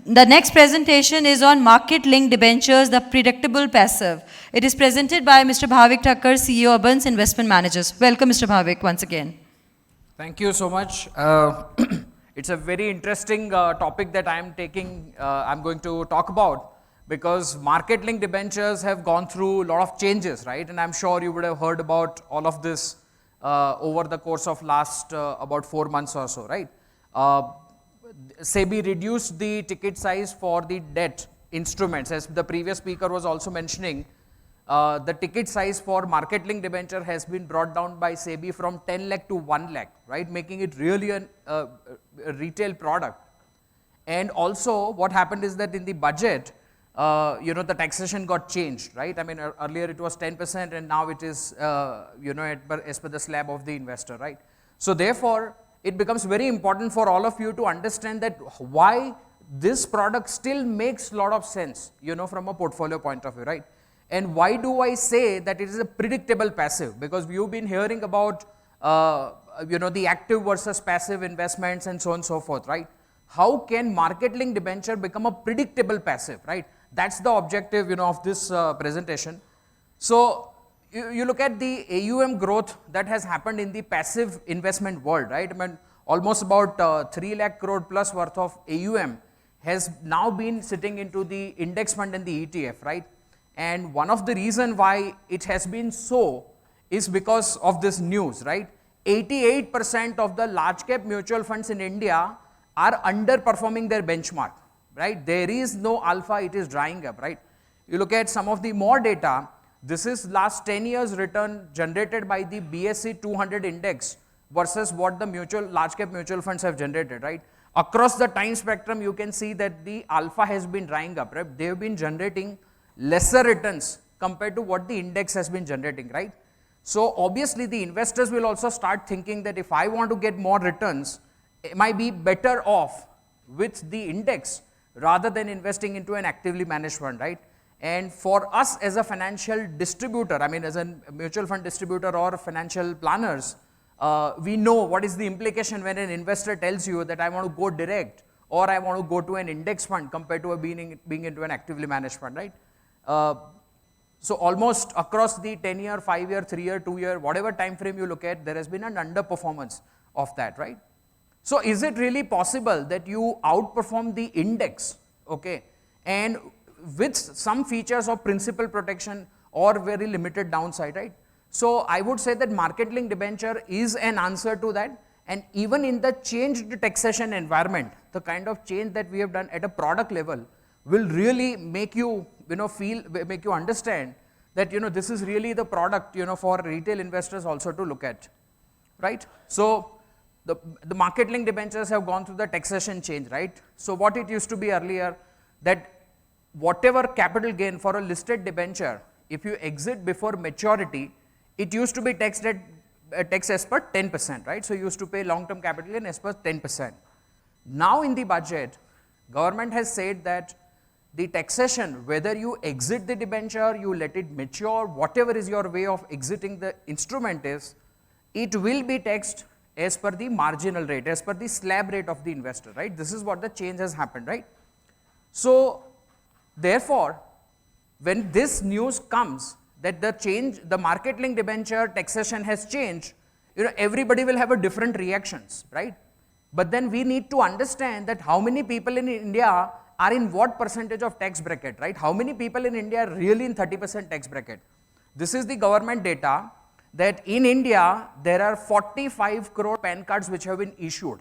The next presentation is on Market Linked Debentures, the predictable passive. It is presented by Mr. Bhavik Thakkar, CEO, Abans Investment Managers. Welcome, Mr. Bhavik, once again. Thank you so much. It's a very interesting topic that I'm going to talk about, because market linked debentures have gone through a lot of changes, right? And I'm sure you would have heard about all of this over the course of last about 4 months or so, right? SEBI reduced the ticket size for the debt instruments. As the previous speaker was also mentioning, the ticket size for market linked debenture has been brought down by SEBI from 10 lakh to 1 lakh, right? Making it really a retail product. And also what happened is that in the budget, the taxation got changed, right? I mean, earlier it was 10% and now it is, as per the slab of the investor, right? So therefore, it becomes very important for all of you to understand that why this product still makes a lot of sense, from a portfolio point of view, right? And why do I say that it is a predictable passive? Because you've been hearing about, the active versus passive investments and so on and so forth, right? How can market linked debenture become a predictable passive, right? That's the objective, of this presentation. So you look at the AUM growth that has happened in the passive investment world, right? I mean, almost about 3 lakh crore plus worth of AUM has now been sitting into the index fund and the ETF, right? And one of the reasons why it has been so is because of this news, right? 88% of the large cap mutual funds in India are underperforming their benchmark, right? There is no alpha, it is drying up, right? You look at some of the more data, this is last 10 years return generated by the BSE 200 index versus what the large cap mutual funds have generated, right? Across the time spectrum, you can see that the alpha has been drying up, right? They have been generating lesser returns compared to what the index has been generating, right? So obviously the investors will also start thinking that if I want to get more returns, am I be better off with the index rather than investing into an actively managed fund, right? And for us as a financial distributor, I mean as a mutual fund distributor or financial planners, we know what is the implication when an investor tells you that I want to go direct or I want to go to an index fund compared to being into an actively managed fund, right? So almost across the 10-year, 5-year, 3-year, 2-year, whatever time frame you look at, there has been an underperformance of that, right? So is it really possible that you outperform the index, okay, and with some features of principal protection or very limited downside, right? So I would say that market linked debenture is an answer to that, and even in the changed taxation environment, the kind of change that we have done at a product level will really make you make you understand that this is really the product for retail investors also to look at, right? So the market linked debentures have gone through the taxation change, right? So what it used to be earlier, that whatever capital gain for a listed debenture, if you exit before maturity, it used to be taxed as per 10%, right? So you used to pay long term capital gain as per 10%. Now in the budget, government has said that the taxation, whether you exit the debenture, you let it mature, whatever is your way of exiting the instrument is, it will be taxed as per the marginal rate, as per the slab rate of the investor, right? This is what the change has happened, right? So therefore, when this news comes that the market linked debenture taxation has changed, everybody will have a different reactions, right? But then we need to understand that how many people in India are in what percentage of tax bracket, right? How many people in India are really in 30% tax bracket? This is the government data that in India, there are 45 crore PAN cards which have been issued.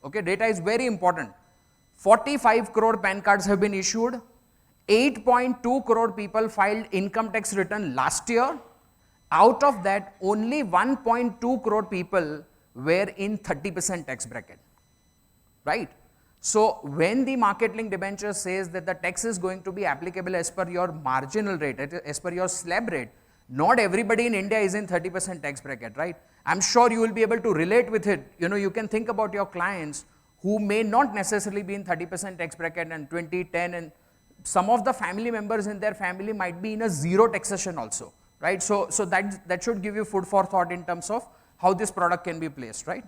Okay, data is very important. 45 crore PAN cards have been issued. 8.2 crore people filed income tax return last year. Out of that, only 1.2 crore people were in 30% tax bracket, right? So when the market linked debenture says that the tax is going to be applicable as per your marginal rate, as per your slab rate, not everybody in India is in 30% tax bracket, right? I'm sure you will be able to relate with it. You can think about your clients who may not necessarily be in 30% tax bracket and 20, 10, and some of the family members in their family might be in a zero taxation also, right? So that should give you food for thought in terms of how this product can be placed, right?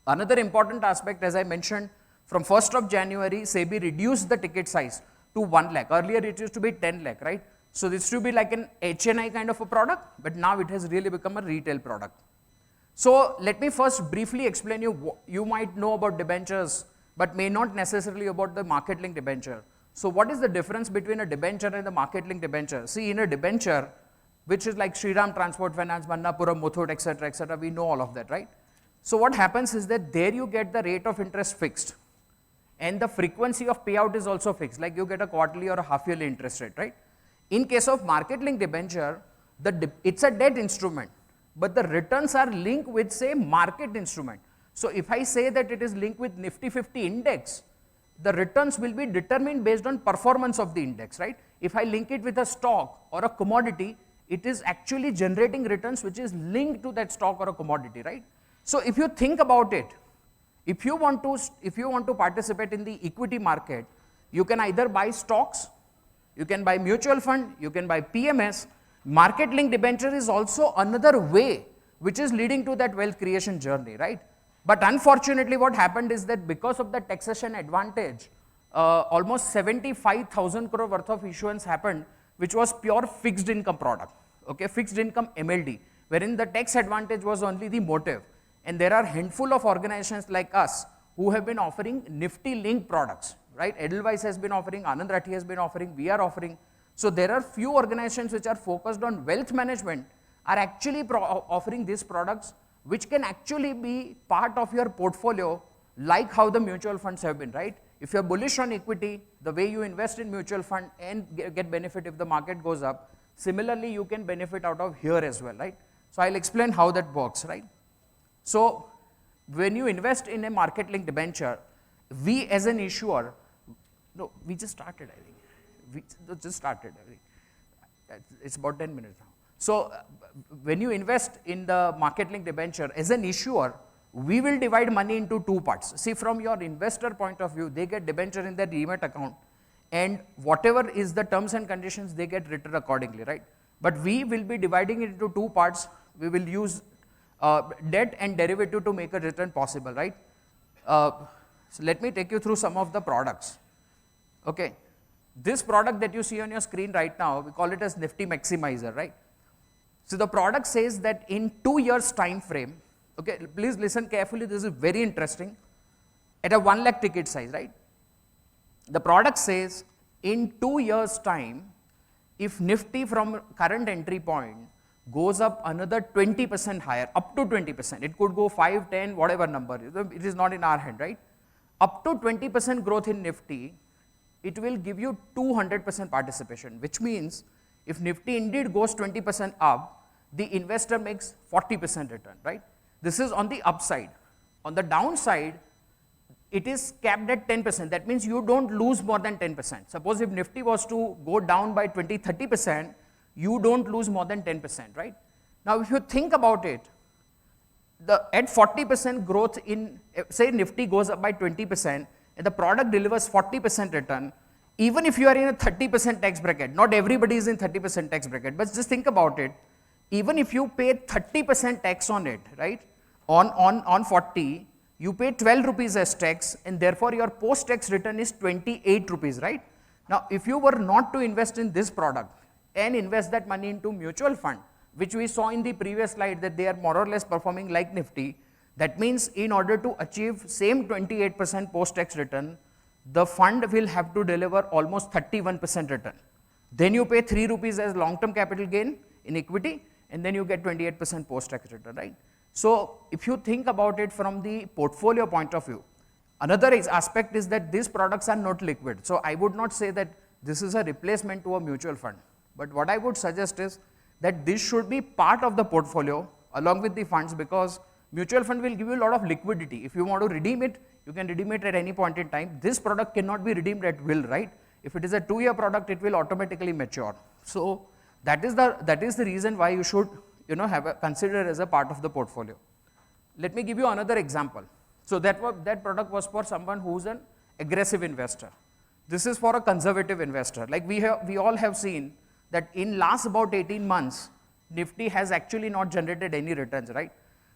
Another important aspect, as I mentioned, From 1st of January, SEBI reduced the ticket size to 1 lakh. Earlier it used to be 10 lakh, right? So this used to be like an HNI kind of a product, but now it has really become a retail product. So let me first briefly explain you might know about debentures, but may not necessarily about the market linked debenture. So what is the difference between a debenture and the market linked debenture? See, in a debenture, which is like Shriram Transport Finance, Manappuram, Muthoot, etc., we know all of that, right? So what happens is that there you get the rate of interest fixed, and the frequency of payout is also fixed, like you get a quarterly or a half yearly interest rate, right? In case of market linked debenture, it's a debt instrument, but the returns are linked with, say, market instrument. So if I say that it is linked with Nifty 50 index, the returns will be determined based on performance of the index, right? If I link it with a stock or a commodity, it is actually generating returns which is linked to that stock or a commodity, right? So if you think about it, if you want to participate in the equity market, you can either buy stocks, you can buy mutual fund, you can buy PMS. Market linked debenture is also another way which is leading to that wealth creation journey, right? But unfortunately what happened is that because of the taxation advantage, almost 75,000 crore worth of issuance happened, which was pure fixed income product, okay, fixed income MLD, wherein the tax advantage was only the motive. And there are handful of organizations like us who have been offering Nifty linked products, right? Edelweiss has been offering, Anand Rathi has been offering, we are offering. So there are few organizations which are focused on wealth management are actually offering these products which can actually be part of your portfolio, like how the mutual funds have been, right? If you're bullish on equity, the way you invest in mutual fund and get benefit if the market goes up, similarly you can benefit out of here as well, right? So I'll explain how that works, right? So when you invest in a market linked debenture, we as an issuer, no, we just started, I think. We just started, I think. It's about 10 minutes now. So when you invest in the market linked debenture, as an issuer, we will divide money into two parts. See, from your investor point of view, they get debenture in their demat account, and whatever is the terms and conditions, they get written accordingly, right? But we will be dividing it into two parts. We will use debt and derivative to make a return possible, right? So let me take you through some of the products. Okay, this product that you see on your screen right now, we call it as Nifty Maximizer, right? So the product says that in 2 years time frame, okay, please listen carefully, this is very interesting, at a 1 lakh ticket size, right? The product says in 2 years time, if Nifty from current entry point goes up another 20% higher, up to 20%, it could go 5, 10, whatever number, it is not in our hand, right? Up to 20% growth in Nifty, it will give you 200% participation, which means if Nifty indeed goes 20% up, the investor makes 40% return, right? This is on the upside. On the downside, it is capped at 10%. That means you don't lose more than 10%. Suppose if Nifty was to go down by 20, 30%, you don't lose more than 10%, right? Now, if you think about it, at 40% growth in, say Nifty goes up by 20% and the product delivers 40% return, even if you are in a 30% tax bracket, not everybody is in 30% tax bracket, but just think about it, even if you pay 30% tax on it, right, on 40, you pay 12 rupees as tax, and therefore your post-tax return is 28 rupees, right? Now, if you were not to invest in this product and invest that money into mutual fund, which we saw in the previous slide that they are more or less performing like Nifty, that means in order to achieve same 28% post-tax return, the fund will have to deliver almost 31% return. Then you pay 3 rupees as long-term capital gain in equity, and then you get 28% post-tax return, right? So if you think about it from the portfolio point of view, another aspect is that these products are not liquid. So I would not say that this is a replacement to a mutual fund. But what I would suggest is that this should be part of the portfolio along with the funds, because mutual fund will give you a lot of liquidity. If you want to redeem it, you can redeem it at any point in time. This product cannot be redeemed at will, right? If it is a 2-year product, it will automatically mature. So that is the reason why you should consider as a part of the portfolio. Let me give you another example. So that product was for someone who's an aggressive investor. This is for a conservative investor. Like we all have seen that in last about 18 months, Nifty has actually not generated any returns, right?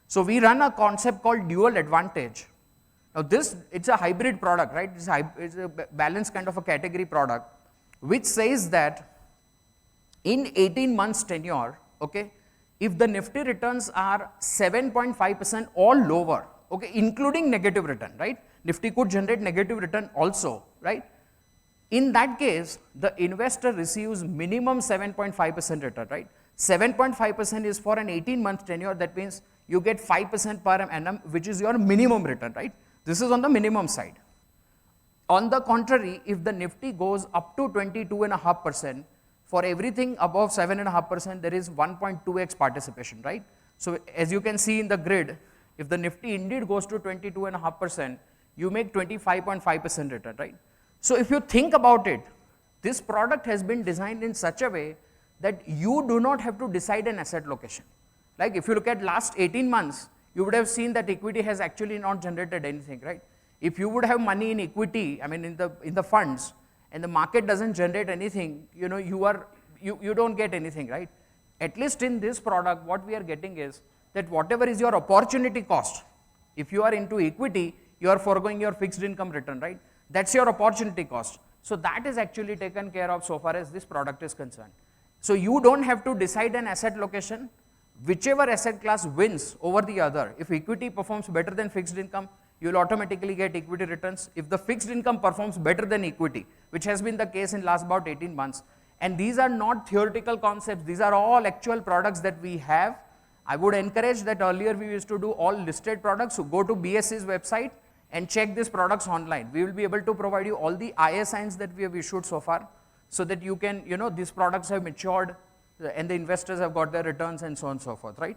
So we run a concept called dual advantage. Now this, it's a hybrid product, right? It's a balanced kind of a category product, which says that in 18 months tenure, okay, if the Nifty returns are 7.5% or lower, okay, including negative return, right? Nifty could generate negative return also, right? In that case, the investor receives minimum 7.5% return, right? 7.5% is for an 18-month tenure. That means you get 5% per annum, which is your minimum return, right? This is on the minimum side. On the contrary, if the Nifty goes up to 22.5%, for everything above 7.5%, there is 1.2x participation, right? So as you can see in the grid, if the Nifty indeed goes to 22.5%, you make 25.5% return, right? So if you think about it, this product has been designed in such a way that you do not have to decide an asset location. Like if you look at last 18 months, you would have seen that equity has actually not generated anything, right? If you would have money in equity, I mean in the funds, and the market doesn't generate anything, you know, you don't get anything, right? At least in this product, what we are getting is that whatever is your opportunity cost, if you are into equity, you are foregoing your fixed income return, right? That's your opportunity cost. So that is actually taken care of so far as this product is concerned. So you don't have to decide an asset location. Whichever asset class wins over the other, if equity performs better than fixed income, you will automatically get equity returns. If the fixed income performs better than equity, which has been the case in last about 18 months, and these are not theoretical concepts, these are all actual products that we have. I would encourage that earlier we used to do all listed products, so go to BSE's website and check these products online. We will be able to provide you all the ISINs that we have issued so far, so that you can, you know, these products have matured and the investors have got their returns and so on and so forth, right?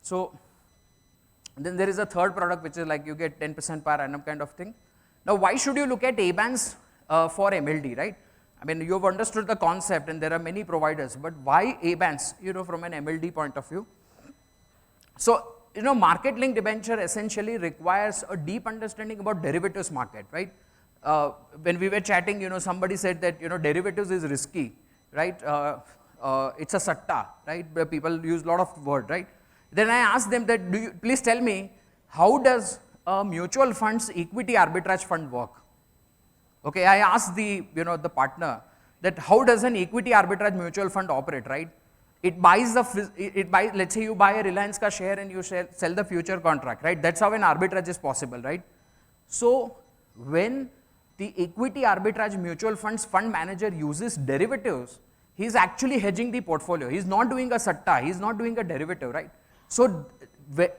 So then there is a third product which is like you get 10% per annum kind of thing. Now why should you look at Abans for MLD, right? I mean, you have understood the concept and there are many providers, but why Abans, you know, from an MLD point of view? So, you know, market linked debenture essentially requires a deep understanding about derivatives market, right? When we were chatting, you know, somebody said that, you know, derivatives is risky, right? It's a satta, right? Where people use a lot of word, right? Then I asked them that, please tell me, how does a mutual funds equity arbitrage fund work? Okay, I asked the, you know, the partner that how does an equity arbitrage mutual fund operate, right? It buys let's say you buy a Reliance ka share and you sell the future contract, right? That's how an arbitrage is possible, right? So when the equity arbitrage mutual funds fund manager uses derivatives, he is actually hedging the portfolio. He is not doing a satta, he is not doing a derivative, right? So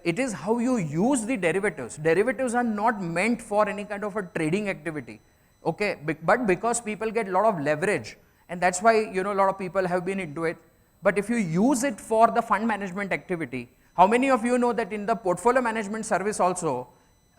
it is how you use the derivatives. Derivatives are not meant for any kind of a trading activity, okay? But because people get a lot of leverage, and that's why, you know, a lot of people have been into it. But if you use it for the fund management activity, how many of you know that in the portfolio management service also,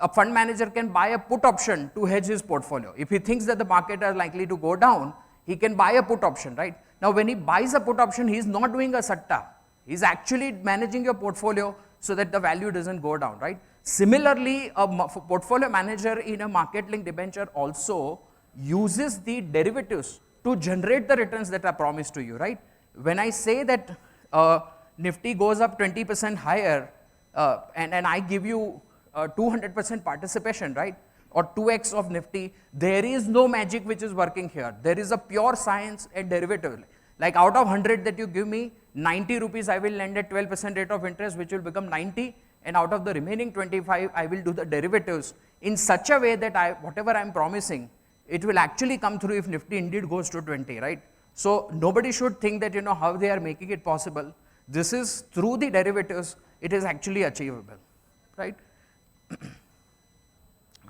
a fund manager can buy a put option to hedge his portfolio. If he thinks that the market is likely to go down, he can buy a put option, right? Now when he buys a put option, he is not doing a satta. He is actually managing your portfolio so that the value doesn't go down, right? Similarly, a portfolio manager in a market linked debenture also uses the derivatives to generate the returns that are promised to you, right? When I say that Nifty goes up 20% higher and I give you 200% participation, right? Or 2x of Nifty, there is no magic which is working here. There is a pure science and derivative. Like out of 100 that you give me, 90 rupees I will lend at 12% rate of interest, which will become 90, and out of the remaining 25, I will do the derivatives in such a way that whatever I am promising, it will actually come through if Nifty indeed goes to 20, right? So nobody should think that, you know, how they are making it possible. This is through the derivatives, it is actually achievable, right?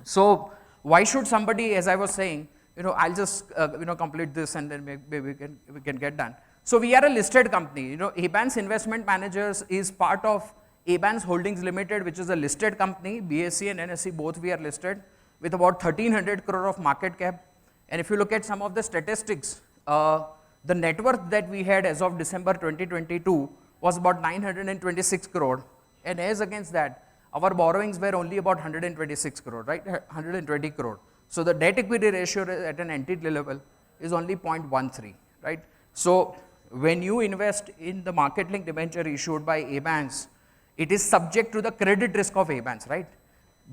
So why should somebody, as I was saying, you know, I'll just you know, complete this and then maybe we can get done. So we are a listed company. You know, Abans Investment Managers is part of Abans Holdings Limited, which is a listed company. BSE and NSE both we are listed with about 1300 crore of market cap. And if you look at some of the statistics, the net worth that we had as of December 2022 was about 926 crore, and as against that, our borrowings were only about 126 crore, right? 120 crore. So the debt equity ratio at an entity level is only 0.13, right? So when you invest in the market linked debenture issued by Abans, it is subject to the credit risk of Abans, right?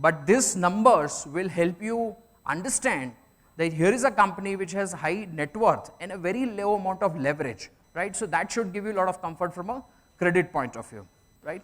But these numbers will help you understand that here is a company which has high net worth and a very low amount of leverage, right? So that should give you a lot of comfort from a credit point of view, right?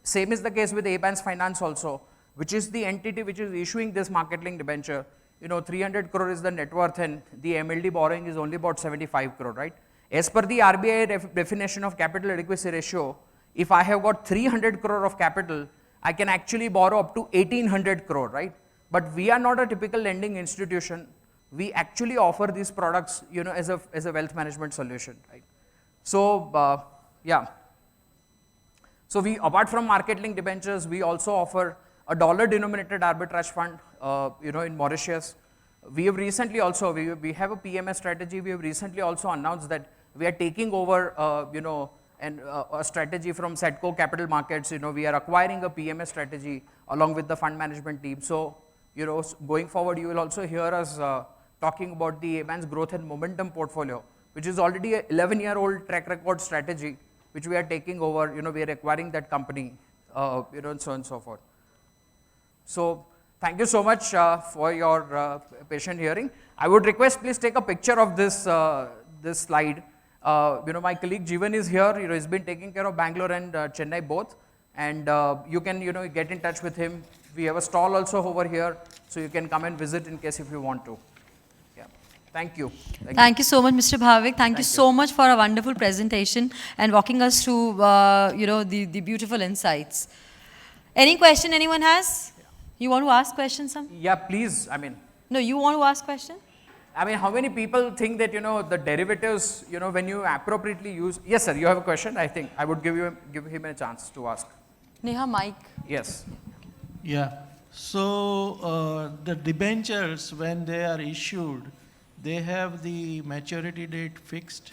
Same is the case with Abans Finance also, which is the entity which is issuing this market linked debenture. 300 crore is the net worth and the MLD borrowing is only about 75 crore, right? As per the RBI definition of capital adequacy ratio, if I have got 300 crore of capital, I can actually borrow up to 1800 crore, right? But we are not a typical lending institution. We actually offer these products, as a wealth management solution, right? So, yeah. So we, apart from market linked debentures, we also offer a dollar denominated arbitrage fund, in Mauritius. We have recently also, we have a PMS strategy. We have recently also announced that we are taking over, a strategy from Sedco Capital Markets. We are acquiring a PMS strategy along with the fund management team. So, going forward, you will also hear us talking about the Abans growth and momentum portfolio, which is already an 11-year-old track record strategy, which we are taking over. We are acquiring that company, and so on and so forth. So, thank you so much for your patient hearing. I would request, please take a picture of this this slide. My colleague Jeevan is here. He's been taking care of Bangalore and Chennai both, and you can get in touch with him. We have a stall also over here, so you can come and visit in case if you want to. Yeah, thank you. Thank you so much, Mr. Bhavik. Thank you so much for a wonderful presentation and walking us through, the beautiful insights. Any question anyone has? You want to ask questions, Sam? Yeah, please. No, you want to ask question? How many people think that, the derivatives, when you appropriately use, yes, sir, you have a question? I think I would give him a chance to ask. Neha, mic. Yes. Yeah. So the debentures, when they are issued, they have the maturity date fixed?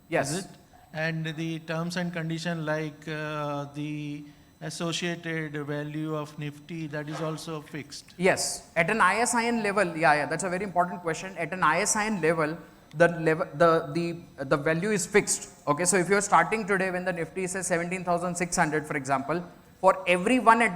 Yes. Is it? And the terms and condition like the associated value of Nifty, that is also fixed? Yes. At an ISIN level, yeah, that's a very important question. At an ISIN level, the value is fixed. Okay, so if you're starting today when the Nifty says 17,600, for example, for everyone in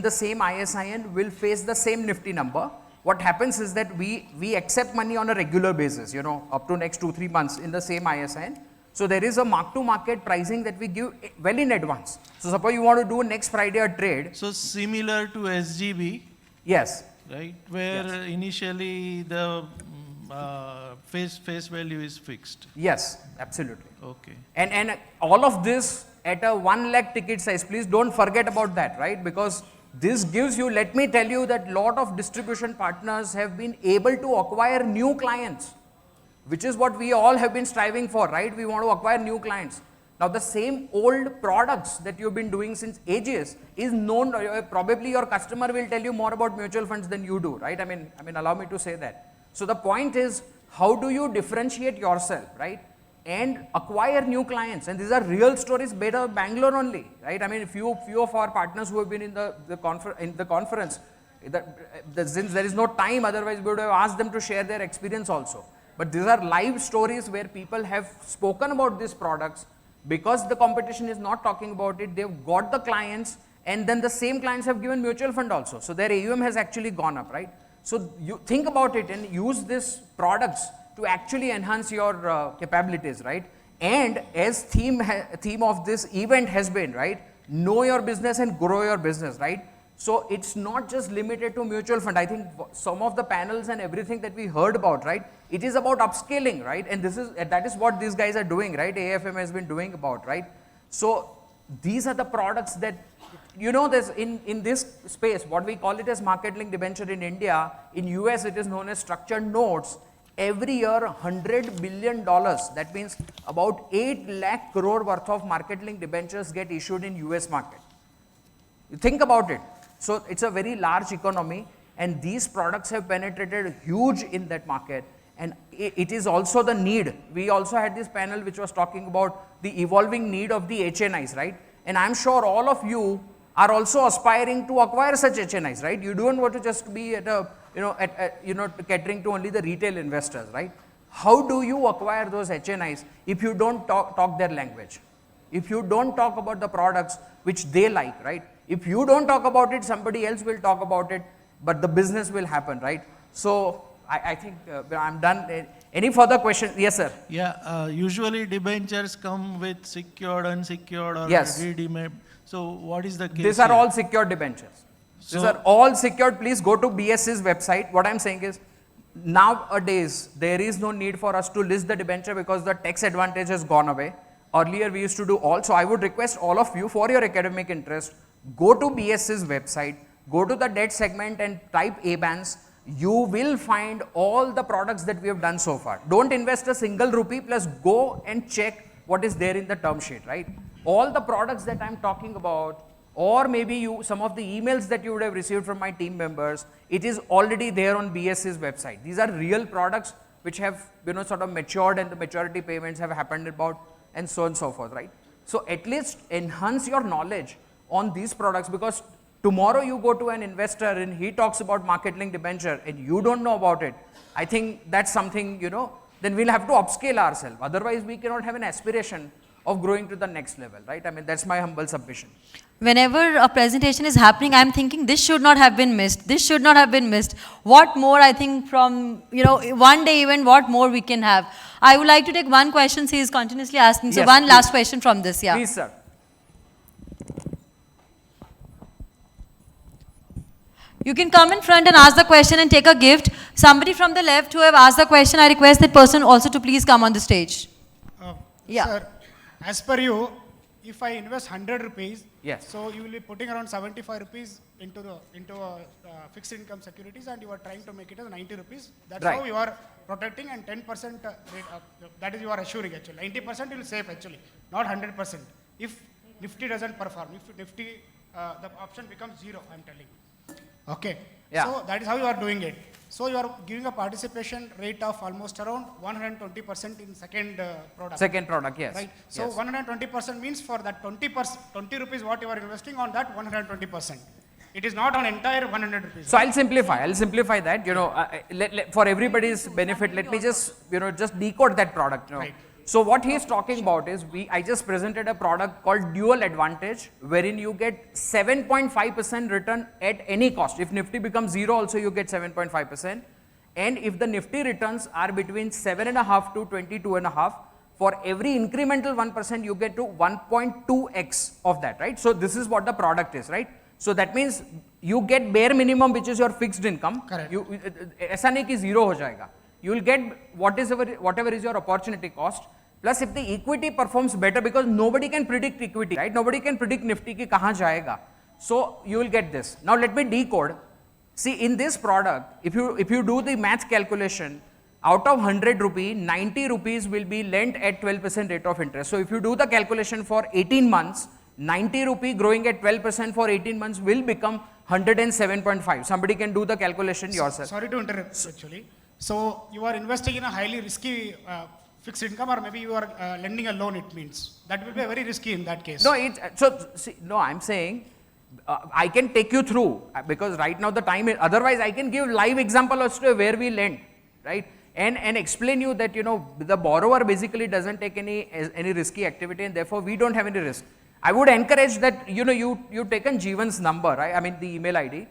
the same ISIN will face the same Nifty number. What happens is that we accept money on a regular basis, up to next 2-3 months in the same ISIN. So there is a mark-to-market pricing that we give well in advance. So suppose you want to do next Friday a trade. So similar to SGB. Yes. Right, where Yes. Initially the face value is fixed. Yes, absolutely. Okay. And all of this at a 1 lakh ticket size. Please don't forget about that, right? Because this gives you, let me tell you that lot of distribution partners have been able to acquire new clients, which is what we all have been striving for, right? We want to acquire new clients. Now the same old products that you've been doing since ages is known, probably your customer will tell you more about mutual funds than you do, right? Allow me to say that. So the point is, how do you differentiate yourself, right? And acquire new clients. And these are real stories based out of Bangalore only, right? Few of our partners who have been in the conference, since there is no time, otherwise we would have asked them to share their experience also. But these are live stories where people have spoken about these products. Because the competition is not talking about it, they've got the clients, and then the same clients have given mutual fund also. So their AUM has actually gone up, right? So you think about it and use these products to actually enhance your capabilities, right? And as theme of this event has been, right? Know your business and grow your business, right? So it's not just limited to mutual fund. I think some of the panels and everything that we heard about, right? It is about upscaling, right? And that is what these guys are doing, right? AFM has been doing about, right? So these are the products that, there's in this space, what we call it as market linked debenture in India. In US, it is known as structured notes. Every year, $100 billion, that means about 8 lakh crore worth of market linked debentures get issued in US market. You think about it. So it's a very large economy, and these products have penetrated huge in that market. And it is also the need. We also had this panel which was talking about the evolving need of the HNIs, right? And I'm sure all of you are also aspiring to acquire such HNIs, right? You don't want to just be catering to only the retail investors, right? How do you acquire those HNIs if you don't talk their language? if you don't talk about the products which they like, right? If you don't talk about it, somebody else will talk about it, but the business will happen, right? So I think I'm done. Any further questions? Yes, sir. Yeah, usually debentures come with secured, unsecured, or Yes. redeemed. So what is the case? These are here? all secured debentures. These So- are all secured. Please go to BSE's website. What I'm saying is, nowadays, there is no need for us to list the debenture because the tax advantage has gone away. Earlier, we used to do all. So I would request all of you, for your academic interest, go to BSE's website, go to the debt segment and type Abans. You will find all the products that we have done so far. Don't invest a single rupee, plus go and check what is there in the term sheet, right? All the products that I'm talking about, or maybe some of the emails that you would have received from my team members, it is already there on BSE's website. These are real products which have, sort of matured, and the maturity payments have happened about, and so on and so forth, right? So at least enhance your knowledge on these products, because tomorrow you go to an investor and he talks about market linked debenture and you don't know about it. I think that's something, then we'll have to upscale ourselves. Otherwise, we cannot have an aspiration of growing to the next level, right? I mean, that's my humble submission. Whenever a presentation is happening, I'm thinking this should not have been missed. This should not have been missed. What more, I think, from, one day event, what more we can have. I would like to take one question he is continuously asking. So Yes, one please. last question from this, yeah. Please, sir. You can come in front and ask the question and take a gift. Somebody from the left who have asked the question, I request that person also to please come on the stage. Yeah. Sir, as per you, if I invest 100 rupees, Yes. so you will be putting around 75 rupees into fixed income securities, and you are trying to make it as 90 rupees. That's Right. how you are protecting, and 10% rate, that is you are assuring actually. 90% you will save actually, not 100%. If Nifty doesn't perform, if Nifty, the option becomes zero, I'm telling you. Okay. Yeah. So that is how you are doing it. So you are giving a participation rate of almost around 120% in second product. Second product, yes. Right. So Yes. 120% means for that 20 rupees what you are investing on that 120%. It is not on entire 100 rupees. So I'll simplify that, for everybody's benefit, let me just decode that product. Right. So what he is talking about is, I just presented a product called Dual Advantage, wherein you get 7.5% return at any cost. If Nifty becomes zero also, you get 7.5%. And if the Nifty returns are between 7.5 to 22.5, for every incremental 1%, you get to 1.2x of that, right? So this is what the product is, right? So that means you get bare minimum, which is your fixed income. Correct. ऐसा नहीं कि zero हो जाएगा. You will get whatever is your opportunity cost. Plus, if the equity performs better, because nobody can predict equity, right? Nobody can predict Nifty ki kahan jayega. So you will get this. Now let me decode. See, in this product, if you do the math calculation, out of 100 rupee, 90 rupees will be lent at 12% rate of interest. So if you do the calculation for 18 months, 90 rupee growing at 12% for 18 months will become 107.5. Somebody can do the calculation yourself. Sorry to interrupt actually. So you are investing in a highly risky fixed income, or maybe you are lending a loan, it means. That will be very risky in that case. No, I'm saying I can take you through, because right now the time is, otherwise I can give live example as to where we lend, right? And explain you that, the borrower basically doesn't take any risky activity, and therefore we don't have any risk. I would encourage that, you've taken Jeevan's number, right? I mean the email ID.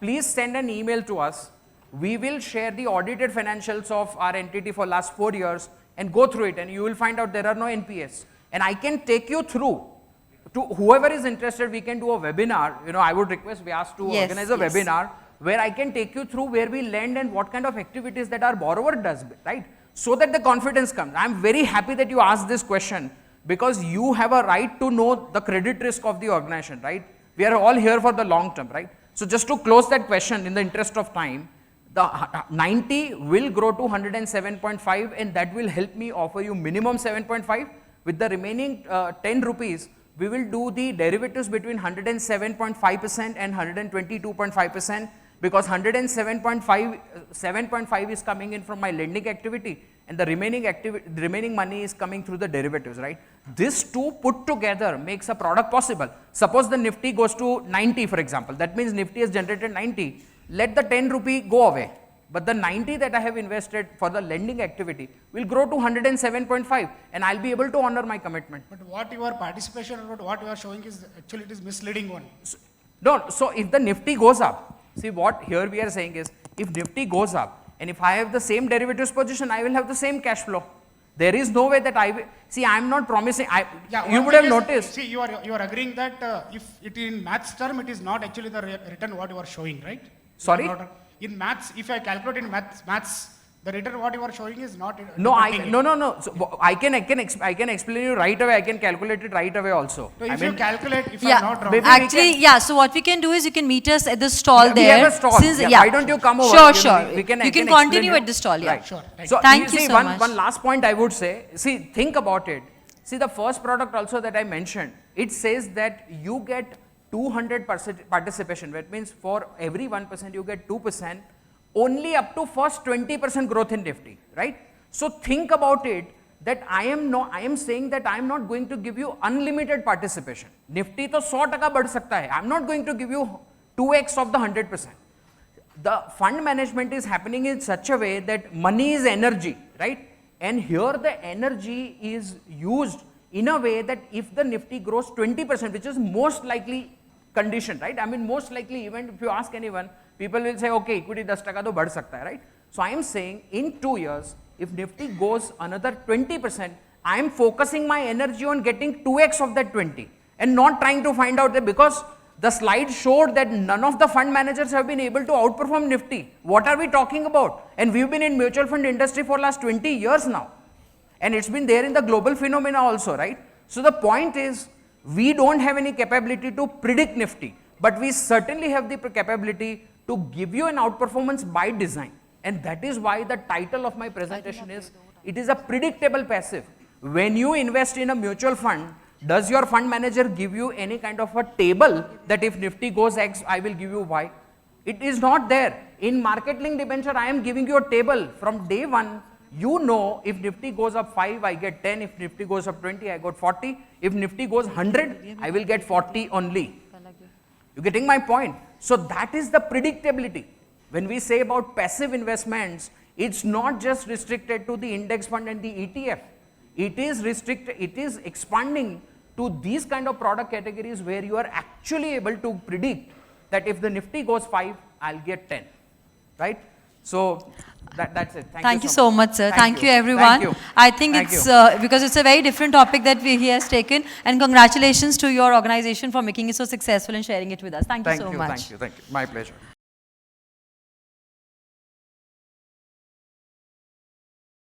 Please send an email to us. We will share the audited financials of our entity for last 4 years and go through it, and you will find out there are no NPS. And I can take you through, to whoever is interested, we can do a webinar. I would request Vyas to organize a webinar where I can take you through where we lend and what kind of activities that our borrower does, right? So that the confidence comes. I'm very happy that you asked this question, because you have a right to know the credit risk of the organization, right? We are all here for the long term, right? So just to close that question in the interest of time, the 90 will grow to 107.5, and that will help me offer you minimum 7.5. With the remaining 10 rupees, we will do the derivatives between 107.5% and 122.5%, because 7.5 is coming in from my lending activity, and the remaining money is coming through the derivatives, right? This two put together makes a product possible. Suppose the Nifty goes to 90, for example. That means Nifty has generated 90. Let the 10 rupee go away. But the 90 that I have invested for the lending activity will grow to 107.5 and I'll be able to honor my commitment. But what your participation or what you are showing is actually it is misleading one. So if the Nifty goes up, see what here we are saying is, if Nifty goes up and if I have the same derivatives position, I will have the same cash flow. There is no way that I will, see I am not promising, you would have noticed. See, you are agreeing that if it in maths term, it is not actually the return what you are showing, right? Sorry? In maths, if I calculate in maths, the return what you are showing is not. No, no. So I can explain you right away. I can calculate it right away also. So if you calculate, if Yeah, I'm not wrong. maybe actually, yeah. So what we can do is you can meet us at the stall We there. have a stall. Since, Yeah, why don't you come over? Sure, You sure. know, we can- I you can can explain continue you. at the stall. Yeah. Right. Sure. Right. So Thank you see, so much. One last point I would say, see, think about it. See, the first product also that I mentioned, it says that you get 200% participation. That means for every 1% you get 2%, only up to first 20% growth in Nifty, right? So think about it that I am saying that I am not going to give you unlimited participation. Nifty to 100% बढ़ सकता है. I am not going to give you 2x of the 100%. The fund management is happening in such a way that money is energy, right? And here the energy is used in a way that if the Nifty grows 20%, which is most likely condition, right? I mean, most likely even if you ask anyone, people will say, okay, equity 10% to बढ़ सकता है, right? So I am saying in 2 years, if Nifty goes another 20%, I am focusing my energy on getting 2x of that 20 and not trying to find out that, because the slide showed that none of the fund managers have been able to outperform Nifty. What are we talking about? And we've been in mutual fund industry for last 20 years now. And it's been there in the global phenomena also, right? So the point is, we don't have any capability to predict Nifty, but we certainly have the capability to give you an outperformance by design. And that is why the title of my presentation is, it is a predictable passive. When you invest in a mutual fund, does your fund manager give you any kind of a table that if Nifty goes X, I will give you Y? It is not there. In market linked debenture, I am giving you a table from day one. You know, if Nifty goes up 5, I get 10. If Nifty goes up 20, I got 40. If Nifty goes 100, I will get 40 only. You getting my point? So that is the predictability. When we say about passive investments, it's not just restricted to the index fund and the ETF. It is expanding to these kind of product categories where you are actually able to predict that if the Nifty goes 5, I'll get 10, right? So that's it. Thank you so much, sir. Thank you, everyone. Thank you. I think Thank it's you. because it's a very different topic that he has taken, and congratulations to your organization for making it so successful and sharing it with us. Thank you so much. Thank you. My pleasure.